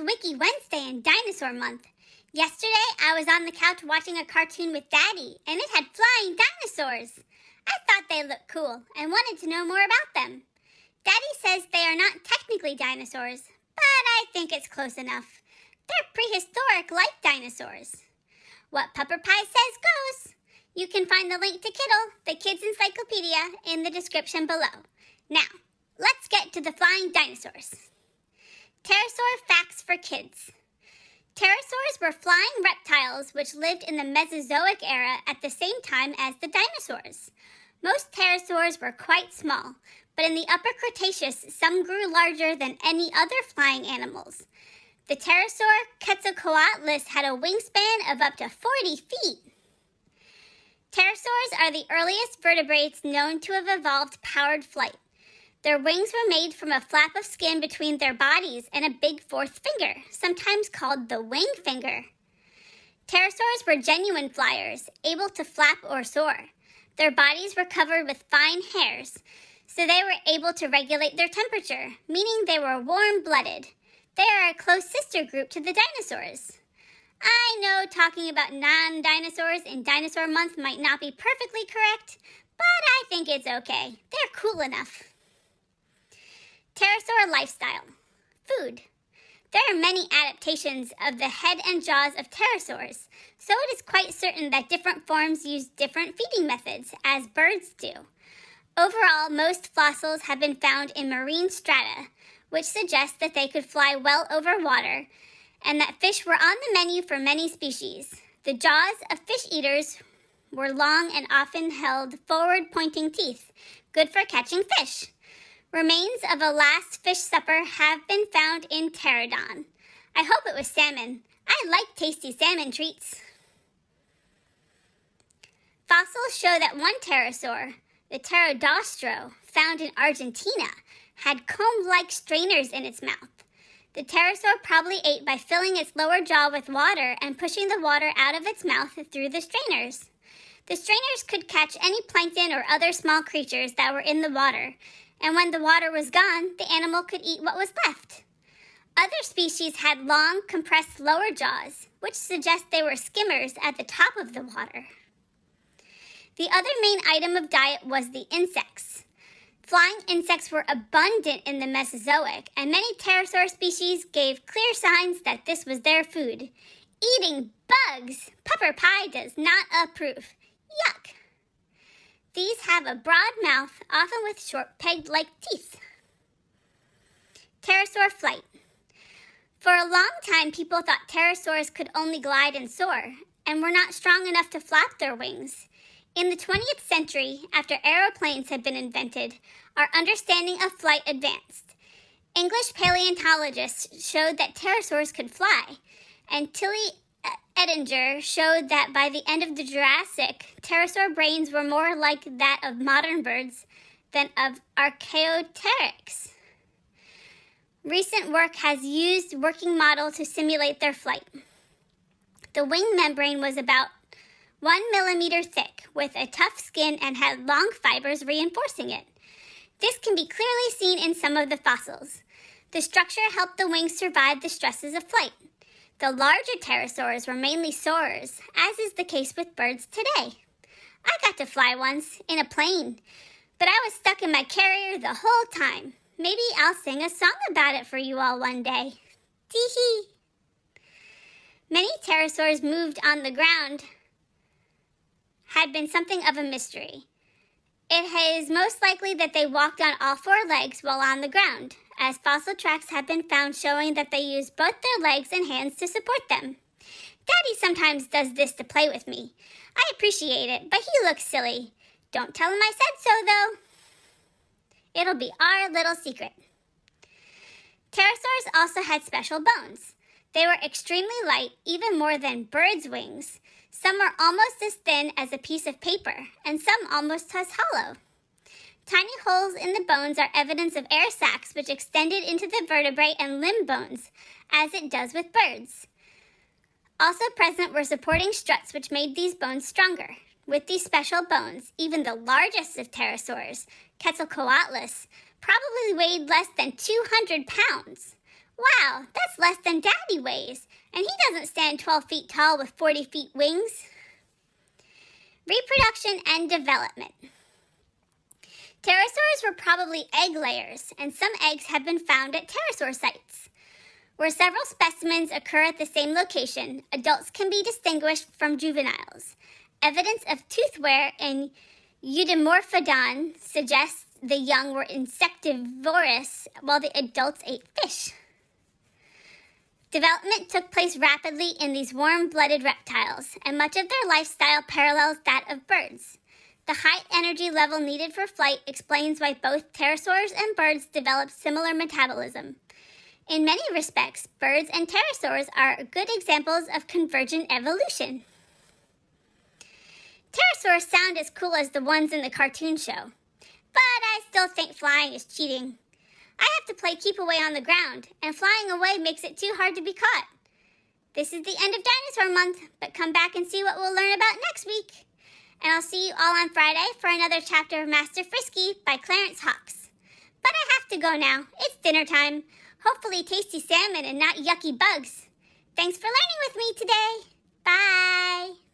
Wiki Wednesday and Dinosaur Month. Yesterday, I was on the couch watching a cartoon with Daddy, and it had flying dinosaurs. I thought they looked cool and wanted to know more about them. Daddy says they are not technically dinosaurs, but I think it's close enough. They're prehistoric like dinosaurs. What Pupper Pie says goes. You can find the link to Kittle, the kids' encyclopedia, in the description below. Now, let's get to the flying dinosaurs. Pterosaur facts for kids. Pterosaurs were flying reptiles which lived in the Mesozoic era at the same time as the dinosaurs. Most pterosaurs were quite small, but in the Upper Cretaceous, some grew larger than any other flying animals. The pterosaur Quetzalcoatlus had a wingspan of up to 40 feet. Pterosaurs are the earliest vertebrates known to have evolved powered flight. Their wings were made from a flap of skin between their bodies and a big fourth finger, sometimes called the wing finger. Pterosaurs were genuine flyers, able to flap or soar. Their bodies were covered with fine hairs, so they were able to regulate their temperature, meaning they were warm-blooded. They are a close sister group to the dinosaurs. I know talking about non-dinosaurs in Dinosaur Month might not be perfectly correct, but I think it's okay. They're cool enough. Pterosaur lifestyle. Food. There are many adaptations of the head and jaws of pterosaurs, so it is quite certain that different forms use different feeding methods, as birds do. Overall, most fossils have been found in marine strata, which suggests that they could fly well over water, and that fish were on the menu for many species. The jaws of fish eaters were long and often held forward-pointing teeth, good for catching fish. Remains of a last fish supper have been found in Pterodon. I hope it was salmon. I like tasty salmon treats. Fossils show that one pterosaur, the Pterodaustro, found in Argentina, had comb-like strainers in its mouth. The pterosaur probably ate by filling its lower jaw with water and pushing the water out of its mouth through the strainers. The strainers could catch any plankton or other small creatures that were in the water, and when the water was gone, the animal could eat what was left. Other species had long, compressed lower jaws, which suggests they were skimmers at the top of the water. The other main item of diet was the insects. Flying insects were abundant in the Mesozoic, and many pterosaur species gave clear signs that this was their food. Eating bugs! Pupper Pie does not approve. Yuck! These have a broad mouth, often with short peg-like teeth. Pterosaur flight. For a long time, people thought pterosaurs could only glide and soar, and were not strong enough to flap their wings. In the 20th century, after aeroplanes had been invented, our understanding of flight advanced. English paleontologists showed that pterosaurs could fly, and Tilly Edinger showed that by the end of the Jurassic, pterosaur brains were more like that of modern birds than of Archaeopteryx. Recent work has used working model to simulate their flight. The wing membrane was about 1 millimeter thick, with a tough skin and had long fibers reinforcing it. This can be clearly seen in some of the fossils. The structure helped the wings survive the stresses of flight. The larger pterosaurs were mainly soarers, as is the case with birds today. I got to fly once, in a plane, but I was stuck in my carrier the whole time. Maybe I'll sing a song about it for you all one day. Tee-hee! Many pterosaurs moved on the ground had been something of a mystery. It is most likely that they walked on all four legs while on the ground, as fossil tracks have been found showing that they used both their legs and hands to support them. Daddy sometimes does this to play with me. I appreciate it, but he looks silly. Don't tell him I said so, though. It'll be our little secret. Pterosaurs also had special bones. They were extremely light, even more than birds' wings. Some are almost as thin as a piece of paper, and some almost as hollow. Tiny holes in the bones are evidence of air sacs which extended into the vertebrae and limb bones, as it does with birds. Also present were supporting struts which made these bones stronger. With these special bones, even the largest of pterosaurs, Quetzalcoatlus, probably weighed less than 200 pounds. Wow, that's less than Daddy weighs, and he doesn't stand 12 feet tall with 40 feet wings. Reproduction and Development. Pterosaurs were probably egg layers, and some eggs have been found at pterosaur sites. Where several specimens occur at the same location, adults can be distinguished from juveniles. Evidence of tooth wear in Eudimorphodon suggests the young were insectivorous while the adults ate fish. Development took place rapidly in these warm-blooded reptiles, and much of their lifestyle parallels that of birds. The high energy level needed for flight explains why both pterosaurs and birds developed similar metabolism. In many respects, birds and pterosaurs are good examples of convergent evolution. Pterosaurs sound as cool as the ones in the cartoon show, but I still think flying is cheating. I have to play keep away on the ground, and flying away makes it too hard to be caught. This is the end of Dinosaur Month, but come back and see what we'll learn about next week. And I'll see you all on Friday for another chapter of Master Frisky by Clarence Hawkes. But I have to go now. It's dinner time. Hopefully tasty salmon and not yucky bugs. Thanks for learning with me today. Bye.